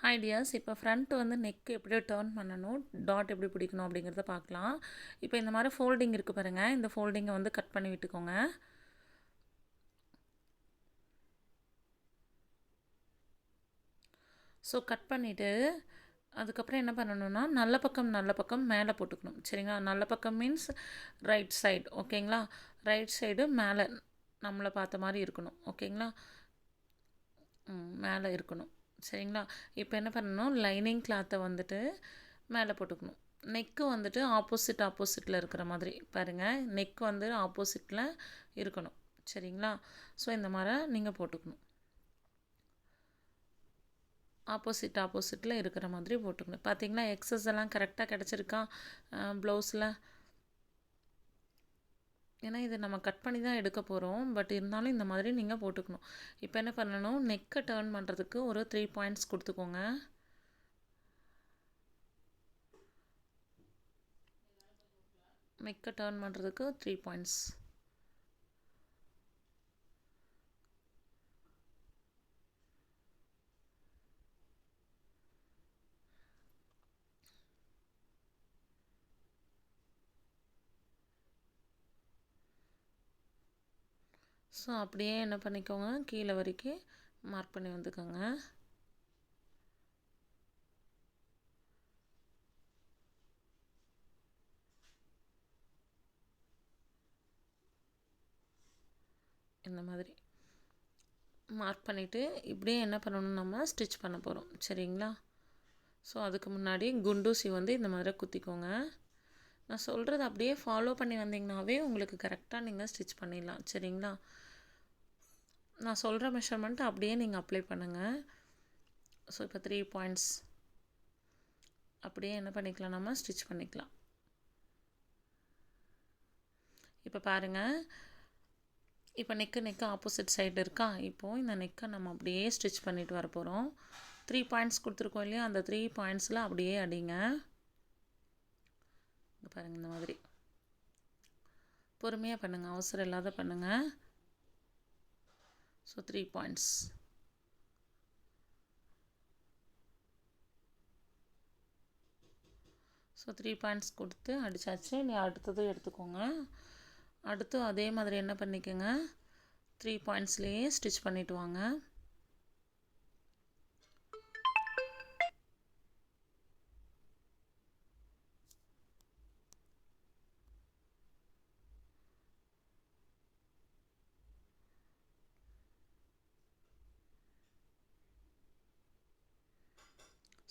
Hi tears. இப்போ front வந்து neck எப்படி டர்ன் பண்ணணும், டாட் எப்படி பிடிக்கணும் அப்படிங்கிறத பார்க்கலாம். இப்போ இந்த மாதிரி ஃபோல்டிங் இருக்குது பாருங்கள். இந்த ஃபோல்டிங்கை வந்து கட் பண்ணி விட்டுக்கோங்க. ஸோ கட் பண்ணிவிட்டு அதுக்கப்புறம் என்ன பண்ணணும்னா நல்ல பக்கம் மேலே போட்டுக்கணும். சரிங்களா? நல்ல பக்கம் மீன்ஸ் ரைட் சைடு. ஓகேங்களா? ரைட் சைடு மேலே நம்மளை பார்த்த மாதிரி இருக்கணும். ஓகேங்களா? மேலே இருக்கணும். சரிங்களா? இப்போ என்ன பண்ணணும், லைனிங் கிளாத்தை வந்துட்டு மேலே போட்டுக்கணும். நெக்கு வந்துட்டு ஆப்போசிட்டில் இருக்கிற மாதிரி பாருங்கள். நெக் வந்து ஆப்போசிட்டில் இருக்கணும். சரிங்களா? ஸோ இந்த மாதிரி நீங்கள் போட்டுக்கணும். ஆப்போசிட்டில் இருக்கிற மாதிரி போட்டுக்கணும். பார்த்தீங்களா, எக்ஸஸ் எல்லாம் கரெக்டாக கிடச்சிருக்கா ப்ளவுஸில்? ஏன்னா இது நம்ம கட் பண்ணி தான் எடுக்க போகிறோம். பட் இருந்தாலும் இந்த மாதிரி நீங்கள் போட்டுக்கணும். இப்போ என்ன பண்ணணும், நெக்கை டர்ன் பண்ணுறதுக்கு ஒரு 3 பாயிண்ட்ஸ் கொடுத்துக்கோங்க. நெக்கை டர்ன் பண்ணுறதுக்கு 3 பாயிண்ட்ஸ். ஸோ அப்படியே என்ன பண்ணிக்கோங்க, கீழே வரைக்கும் மார்க் பண்ணி வந்துக்கோங்க. இந்த மாதிரி மார்க் பண்ணிவிட்டு இப்படியே என்ன பண்ணணும், நம்ம ஸ்டிச் பண்ண போகிறோம். சரிங்களா? ஸோ அதுக்கு முன்னாடி குண்டூசி வந்து இந்த மாதிரி குத்திக்கோங்க. நான் சொல்கிறது அப்படியே ஃபாலோ பண்ணி வந்தீங்கன்னாவே உங்களுக்கு கரெக்டாக நீங்கள் ஸ்டிச் பண்ணிடலாம். சரிங்களா? நான் சொல்கிற மெஷர்மெண்ட் அப்படியே நீங்கள் அப்ளை பண்ணுங்கள். ஸோ இப்போ 3 பாயிண்ட்ஸ் அப்படியே என்ன பண்ணிக்கலாம், நம்ம ஸ்டிச் பண்ணிக்கலாம். இப்போ பாருங்கள், இப்போ நெக்கு ஆப்போசிட் சைடு இருக்கா. இப்போது இந்த நெக்கை நம்ம அப்படியே ஸ்டிச் பண்ணிட்டு வர போகிறோம். 3 பாயிண்ட்ஸ் கொடுத்துருக்கோம் இல்லையா, அந்த 3 பாயிண்ட்ஸில் அப்படியே அடிங்க. இங்கே பாருங்கள், இந்த மாதிரி பொறுமையாக பண்ணுங்கள், அவசரம் இல்லாத பண்ணுங்கள். So 3 points. ஸோ 3 பாயிண்ட்ஸ் கொடுத்து அடித்தாச்சு. நீ அடுத்தது எடுத்துக்கோங்க. அடுத்து அதே மாதிரி என்ன பண்ணிக்கோங்க, 3 பாயிண்ட்ஸ்லேயே ஸ்டிச் பண்ணிவிட்டு வாங்க.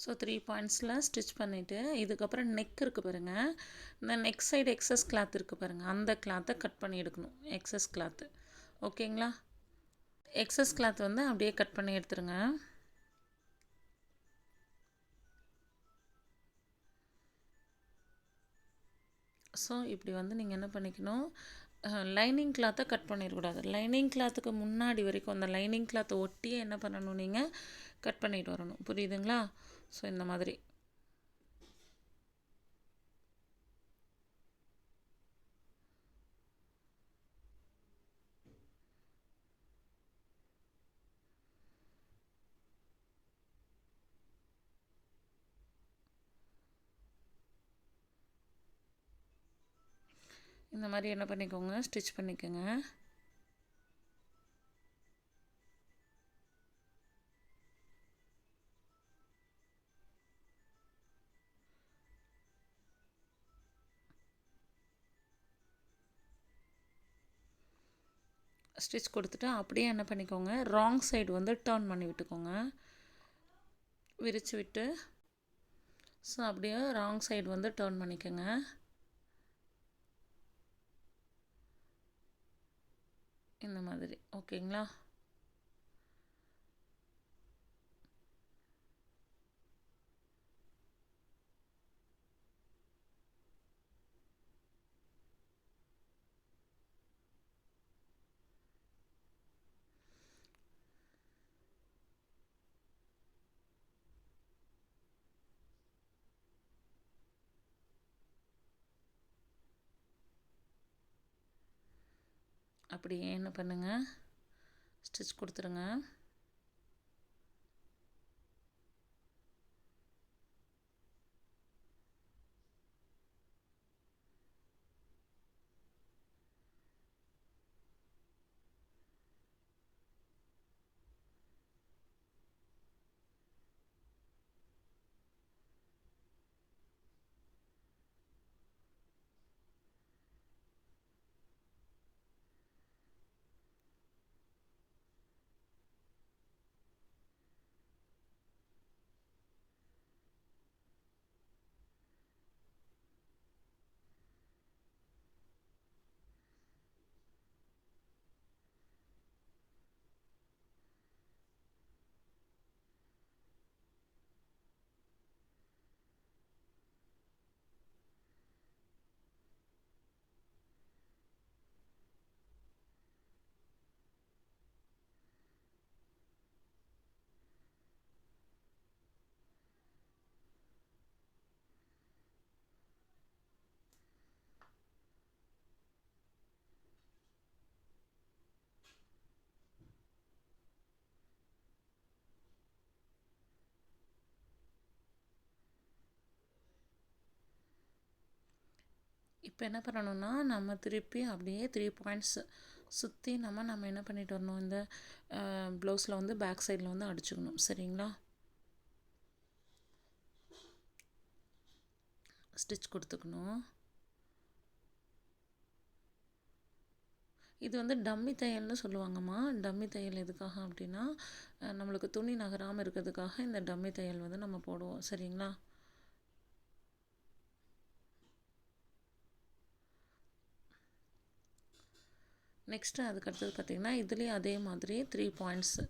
ஸோ 3 பாயிண்ட்ஸில் ஸ்டிச் பண்ணிவிட்டு இதுக்கப்புறம் நெக் இருக்குது பாருங்கள். இந்த நெக் சைடு எக்ஸஸ் கிளாத் இருக்குது பாருங்கள், அந்த கிளாத்தை கட் பண்ணி எடுக்கணும். Excess cloth. ஓகேங்களா? எக்ஸஸ் கிளாத் வந்து அப்படியே கட் பண்ணி எடுத்துருங்க. ஸோ இப்படி வந்து நீங்கள் என்ன பண்ணிக்கணும், லைனிங் கிளாத்தை கட் பண்ணிடக்கூடாது. லைனிங் கிளாத்துக்கு முன்னாடி வரைக்கும் அந்த லைனிங் கிளாத்தை ஒட்டியே என்ன பண்ணணும், நீங்கள் கட் பண்ணிட்டு வரணும். புரியுதுங்களா? ஸோ இந்த மாதிரி இந்த மாதிரி என்ன பண்ணிக்கோங்க, ஸ்டிச் பண்ணிக்கோங்க. ஸ்டிச் கொடுத்துட்டு அப்படியே என்ன பண்ணிக்கோங்க, ராங் சைடு வந்து டர்ன் பண்ணி விட்டுக்கோங்க, விரித்து விட்டு. ஸோ அப்படியே ராங் சைடு வந்து டர்ன் பண்ணிக்கோங்க. இந்த மாதிரி. ஓகேங்களா? அப்படியே என்ன பண்ணுங்கள், ஸ்டிச் கொடுத்துருங்க. இப்போ என்ன பண்ணணும்னா நம்ம திருப்பி அப்படியே 3 பாயிண்ட்ஸ் சுற்றி நம்ம என்ன பண்ணிட்டு வரணும், இந்த ப்ளவுஸில் வந்து பேக் சைடில் வந்து அடிச்சுக்கணும். சரிங்களா? ஸ்டிச் கொடுத்துக்கணும். இது வந்து டம்மி தையல்னு சொல்லுவாங்கம்மா. டம்மி தையல் எதுக்காக அப்படின்னா நம்மளுக்கு துணி நகராமல் இருக்கிறதுக்காக இந்த டம்மி தையல் வந்து நம்ம போடுவோம். சரிங்களா? நெக்ஸ்ட்டு அதுக்கடுத்தது பார்த்திங்கன்னா இதுலேயும் அதே மாதிரி 3 பாயிண்ட்ஸு.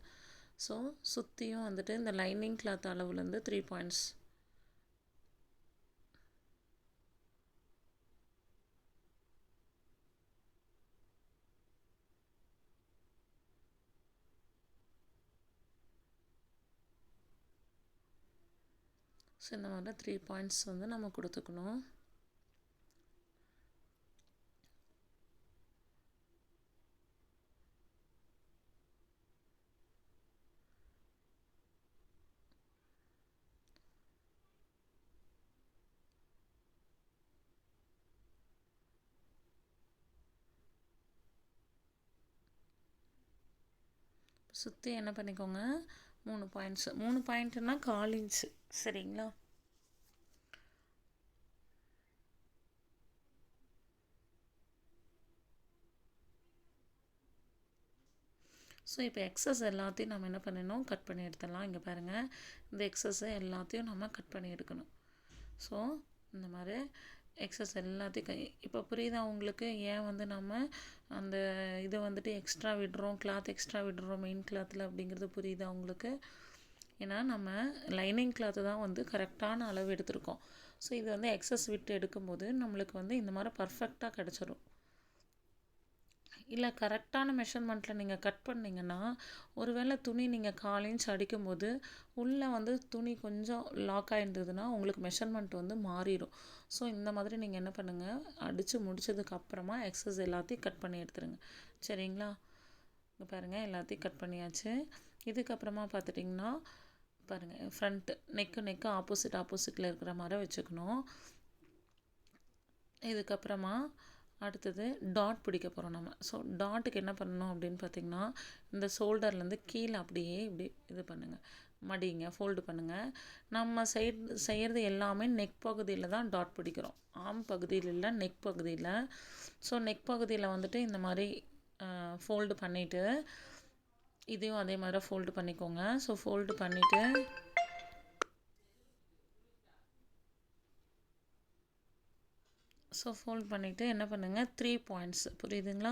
ஸோ சுற்றியும் வந்துட்டு இந்த லைனிங் கிளாத் அளவுலேருந்து 3 பாயிண்ட்ஸ். ஸோ இந்த மாதிரி 3 பாயிண்ட்ஸ் வந்து நம்ம கொடுத்துக்கணும். சுற்றி என்ன பண்ணிக்கோங்க, 3 பாயிண்ட்ஸு. 3 பாயிண்ட்டுன்னா 1/4 இன்ச்சு. சரிங்களா? ஸோ இப்போ எக்ஸஸ் எல்லாத்தையும் நம்ம என்ன பண்ணணும், கட் பண்ணி எடுத்துடலாம். இங்கே பாருங்கள், இந்த எக்ஸஸை எல்லாத்தையும் நம்ம கட் பண்ணி எடுக்கணும். ஸோ இந்த மாதிரி எக்ஸஸ் எல்லாத்தையும் இப்போ புரியுதா உங்களுக்கு ஏன் வந்து நம்ம அந்த இதை வந்துட்டு எக்ஸ்ட்ரா விடுறோம், கிளாத் எக்ஸ்ட்ரா விடுறோம் மெயின் கிளாத்தில் அப்படிங்கிறது புரியுதா உங்களுக்கு? ஏன்னா நம்ம லைனிங் கிளாத்து தான் வந்து கரெக்டான அளவு எடுத்திருக்கோம். ஸோ இது வந்து எக்ஸஸ் விட்டு எடுக்கும்போது நம்மளுக்கு வந்து இந்த மாதிரி பர்ஃபெக்டாக கிடச்சிரும். இல்லை கரெக்டான மெஷர்மெண்ட்டில் நீங்கள் கட் பண்ணிங்கன்னா ஒருவேளை துணி நீங்கள் 1/4 இன்ச் அடிக்கும்போது உள்ளே வந்து துணி கொஞ்சம் லாக் ஆகிருந்ததுன்னா உங்களுக்கு மெஷர்மெண்ட் வந்து மாறிடும். ஸோ இந்த மாதிரி நீங்கள் என்ன பண்ணுங்கள், அடித்து முடித்ததுக்கப்புறமா எக்ஸஸ் எல்லாத்தையும் கட் பண்ணி எடுத்துருங்க. சரிங்களா? இங்கே பாருங்கள், எல்லாத்தையும் கட் பண்ணியாச்சு. இதுக்கப்புறமா பார்த்துட்டிங்கன்னா பாருங்கள், ஃப்ரண்ட்டு நெக்கு ஆப்போசிட்டில் இருக்கிற மாதிரி வச்சுக்கணும். இதுக்கப்புறமா அடுத்தது டாட் பிடிக்க போகிறோம் நம்ம. ஸோ டாட்டுக்கு என்ன பண்ணணும் அப்படின்னு பார்த்திங்கன்னா இந்த ஷோல்டர்லேருந்து கீழே அப்படியே இப்படி இது பண்ணுங்கள், மடிங்க, ஃபோல்டு பண்ணுங்கள். நம்ம செய்கிறது எல்லாமே நெக் பகுதியில் தான் டாட் பிடிக்கிறோம், ஆம் பகுதியில் இல்லை, நெக் பகுதியில். ஸோ நெக் பகுதியில் வந்துட்டு இந்த மாதிரி ஃபோல்டு பண்ணிவிட்டு இதையும் அதே மாதிரி ஃபோல்டு பண்ணிக்கோங்க. ஸோ ஃபோல்டு பண்ணிவிட்டு ஃபோல்ட் பண்ணிவிட்டு என்ன பண்ணுங்கள், 3 பாயிண்ட்ஸ் புரியுதுங்களா?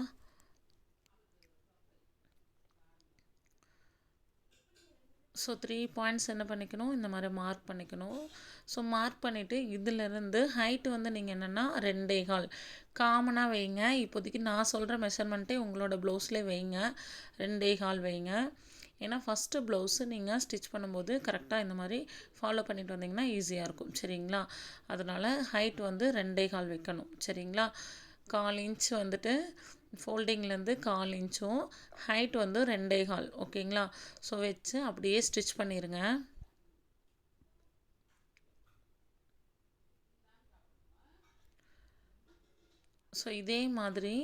ஸோ 3 பாயிண்ட்ஸ் என்ன பண்ணிக்கணும், இந்த மாதிரி மார்க் பண்ணிக்கணும். ஸோ மார்க் பண்ணிவிட்டு இதிலேருந்து ஹைட்டு வந்து நீங்கள் என்னென்னா 2.25 காமனாக வைங்க. இப்போதைக்கு நான் சொல்கிற மெஷர்மெண்ட்டே உங்களோட ப்ளவுஸ்லேயே வைங்க, 2.25 வைங்க. ஏன்னா ஃபஸ்ட்டு ப்ளவுஸு நீங்கள் ஸ்டிச் பண்ணும்போது கரெக்டாக இந்த மாதிரி ஃபாலோ பண்ணிட்டு வந்தீங்கன்னா ஈஸியாக இருக்கும். சரிங்களா? அதனால் ஹைட் வந்து 2.25 வைக்கணும். சரிங்களா? 1/4 இன்ச் வந்துட்டு ஃபோல்டிங்லேருந்து 1/4 இன்ச்சும் ஹைட் வந்து 2.25. ஓகேங்களா? ஸோ வச்சு அப்படியே ஸ்டிச் பண்ணிடுங்க. ஸோ இதே மாதிரி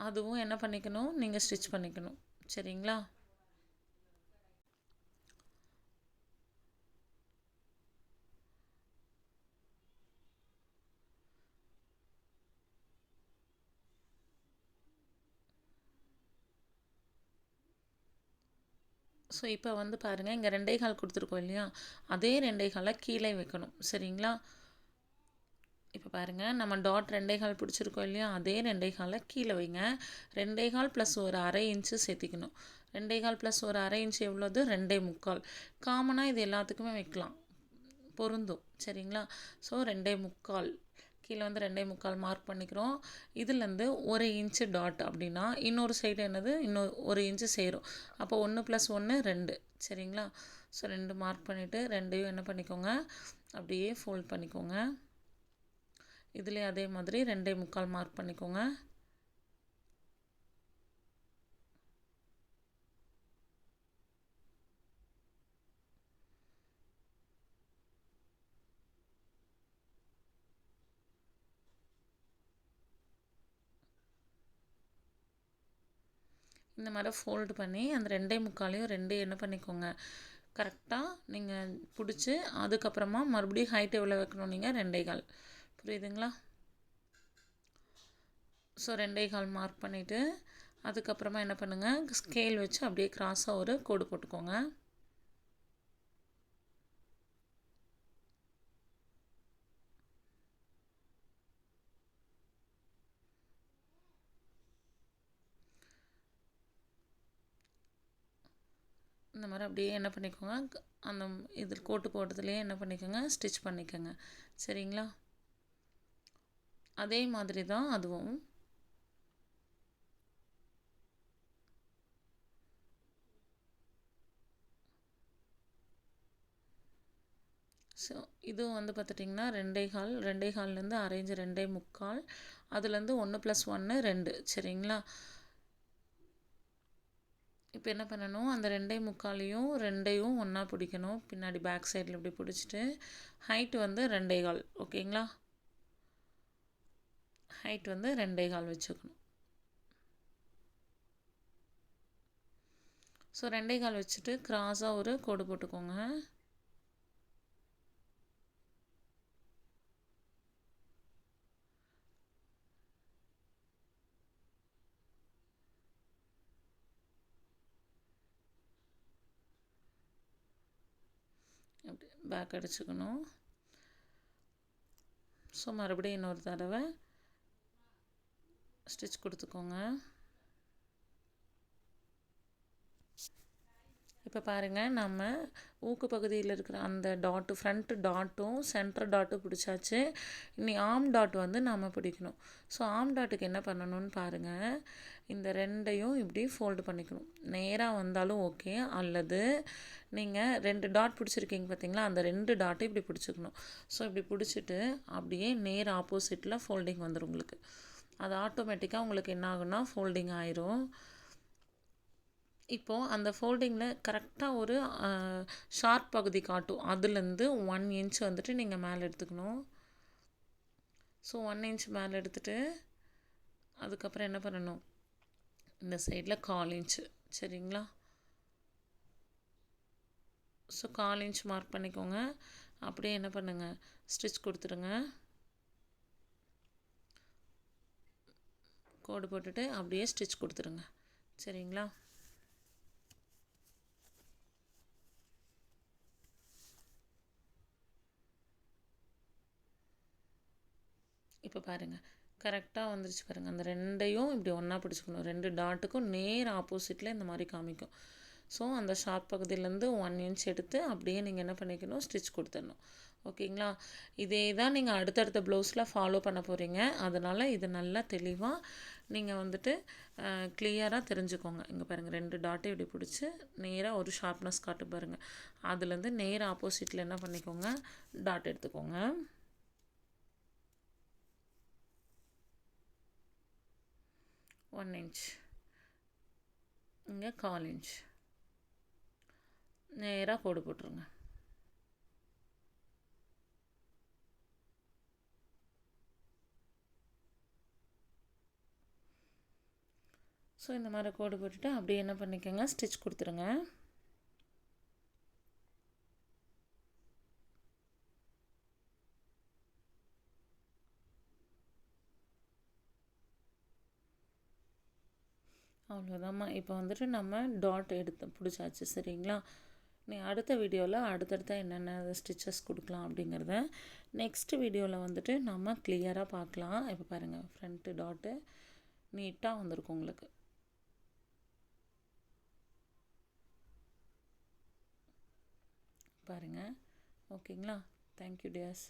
அதுவும் என்ன பண்ணிக்கணும், நீங்கள் ஸ்டிச் பண்ணிக்கணும். சரிங்களா? ஸோ இப்போ வந்து பாருங்கள், இங்கே 2.25 கொடுத்துருக்கோம் இல்லையா, அதே 2.25 கீழே வைக்கணும். சரிங்களா? இப்போ பாருங்கள், நம்ம டாட் 2.25 பிடிச்சிருக்கோம் இல்லையா, அதே 2.25 கீழே வைங்க. 2.25 ப்ளஸ் ஒரு 1/2 இன்ச்சு சேர்த்திக்கணும். 2.25 ப்ளஸ் ஒரு 1/2 இன்ச்சு எவ்வளோது, 2.25. காமனாக இது எல்லாத்துக்குமே வைக்கலாம், பொருந்தும். சரிங்களா? ஸோ 2.25 கீழே வந்து 2.25 மார்க் பண்ணிக்கிறோம். இதுலேருந்து 1 இன்ச்சு டாட் அப்படின்னா இன்னொரு சைடு என்னது, இன்னொரு 1 இன்ச்சு சேரும். அப்போ 1 + 1 2. சரிங்களா? ஸோ 2 மார்க் பண்ணிவிட்டு 2ஐயும் என்ன பண்ணிக்கோங்க, அப்படியே ஃபோல்ட் பண்ணிக்கோங்க. இதுலேயே அதே மாதிரி 2.25 மார்க் பண்ணிக்கோங்க. இந்த மாதிரி ஃபோல்டு பண்ணி அந்த 2.25 2 என்ன பண்ணிக்கோங்க கரெக்டாக நீங்கள் பிடிச்சி அதுக்கப்புறமா மறுபடியும் ஹைட் எவ்வளோ வைக்கணும் நீங்கள் 2.25 புரியுதுங்களா? ஸோ 2.25 மார்க் பண்ணிவிட்டு அதுக்கப்புறமா என்ன பண்ணுங்கள் ஸ்கேல் வச்சு அப்படியே கிராஸாக ஒரு கோடு போட்டுக்கோங்க. இந்த மாதிரி அப்படியே என்ன பண்ணிக்கோங்க அந்த இதில் கோட்டு போட்டதுலேயே என்ன பண்ணிக்கோங்க ஸ்டிச் பண்ணிக்கோங்க. சரிங்களா? அதே மாதிரி தான் அதுவும். ஸோ இதுவும் வந்து பார்த்துட்டிங்கன்னா 2.25 2.25லேருந்து அரேஞ்ச் 2.25 அதுலேருந்து 1 + 1 2 சரிங்களா? இப்போ என்ன பண்ணணும் அந்த 2.25யும் 2யும் ஒன்றா பிடிக்கணும். பின்னாடி பேக் சைடில் இப்படி பிடிச்சிட்டு ஹைட் வந்து 2.25 ஓகேங்களா? ஹைட் வந்து 2.25 வச்சுக்கணும். ஸோ 2.25 வச்சுட்டு கிராஸாக ஒரு கோடு போட்டுக்கோங்க. அப்படி பேக் அடிச்சுக்கணும். ஸோ மறுபடியும் இன்னொரு தடவை ஸ்டிச் கொடுத்துக்கோங்க. இப்போ பாருங்கள் நம்ம ஊக்கு பகுதியில் இருக்கிற அந்த டாட்டு ஃப்ரண்ட் டாட்டும் சென்டர் டாட்டும் பிடிச்சாச்சு. இனி ஆம் டாட் வந்து நாம் பிடிக்கணும். ஸோ ஆம் டாட்டுக்கு என்ன பண்ணணும்னு பாருங்கள். இந்த 2யும் இப்படி ஃபோல்டு பண்ணிக்கணும். நேராக வந்தாலும் ஓகே, அல்லது நீங்கள் 2 டாட் பிடிச்சிருக்கீங்க பார்த்தீங்களா அந்த 2 டாட்டும் இப்படி பிடிச்சிக்கணும். ஸோ இப்படி பிடிச்சிட்டு அப்படியே நேர் ஆப்போசிட்டில் ஃபோல்டிங் வந்துடும் உங்களுக்கு. அது ஆட்டோமேட்டிக்காக உங்களுக்கு என்ன ஆகுன்னா ஃபோல்டிங் ஆயிரும். இப்போது அந்த ஃபோல்டிங்கில் கரெக்டாக ஒரு ஷார்ப் பகுதி காட்டும். அதுலேருந்து 1 இன்ச் வந்துட்டு நீங்கள் மேலே எடுத்துக்கணும். ஸோ 1 இன்ச் மேலே எடுத்துகிட்டு அதுக்கப்புறம் என்ன பண்ணணும் இந்த சைடில் 1/4 இன்ச்சு சரிங்களா? ஸோ 1/4 இன்ச் மார்க் பண்ணிக்கோங்க. அப்படியே என்ன பண்ணுங்கள் ஸ்டிச் கொடுத்துருங்க. கோடு போட்டுட்டு அப்படியே ஸ்டிச் கொடுத்துருங்க. சரிங்களா? இப்போ பாருங்கள் கரெக்டாக வந்துருச்சு பாருங்கள். அந்த 2யும் இப்படி ஒன்றா பிடிச்சிக்கணும். 2 டாட்டுக்கும் நேர் ஆப்போசிட்டில் இந்த மாதிரி காமிக்கும். ஸோ அந்த ஷார்ப் பகுதியிலேருந்து 1 இன்ச் எடுத்து அப்படியே நீங்கள் என்ன பண்ணிக்கணும் ஸ்டிச் கொடுத்துடணும். ஓகேங்களா? இதே தான் நீங்கள் அடுத்தடுத்த ப்ளவுஸில் ஃபாலோ பண்ண போகிறீங்க. அதனால் இது நல்லா தெளிவாக நீங்கள் வந்துட்டு கிளியராக தெரிஞ்சுக்கோங்க. இங்கே பாருங்கள் 2 டாட்டை இப்படி பிடிச்சி நேராக ஒரு ஷார்ப்னஸ் காட்டு பாருங்கள். அதுலேருந்து நேர் ஆப்போசிட்டில் என்ன பண்ணிக்கோங்க டாட் எடுத்துக்கோங்க. 1 இன்ச் இங்கே 1/4 இன்ச் நேராக கோடு போட்டுருங்க. ஸோ இந்த மாதிரி கோடு போட்டுட்டு அப்படியே என்ன பண்ணிக்கோங்க ஸ்டிச் கொடுத்துருங்க. அவ்வளோதாம்மா. இப்போ வந்துட்டு நம்ம டாட் எடுத்து பிடிச்சாச்சு சரிங்களா? நீ அடுத்த வீடியோவில் அடுத்தடுத்த என்னென்ன ஸ்டிச்சஸ் கொடுக்கலாம் அப்படிங்கிறத நெக்ஸ்ட் வீடியோவில் வந்துட்டு நம்ம கிளியராக பார்க்கலாம். இப்போ பாருங்கள் ஃப்ரண்ட்டு டாட்டு நீட்டாக வந்திருக்கும் உங்களுக்கு. பாருங்கள் ஓகேங்களா? Thank you tears.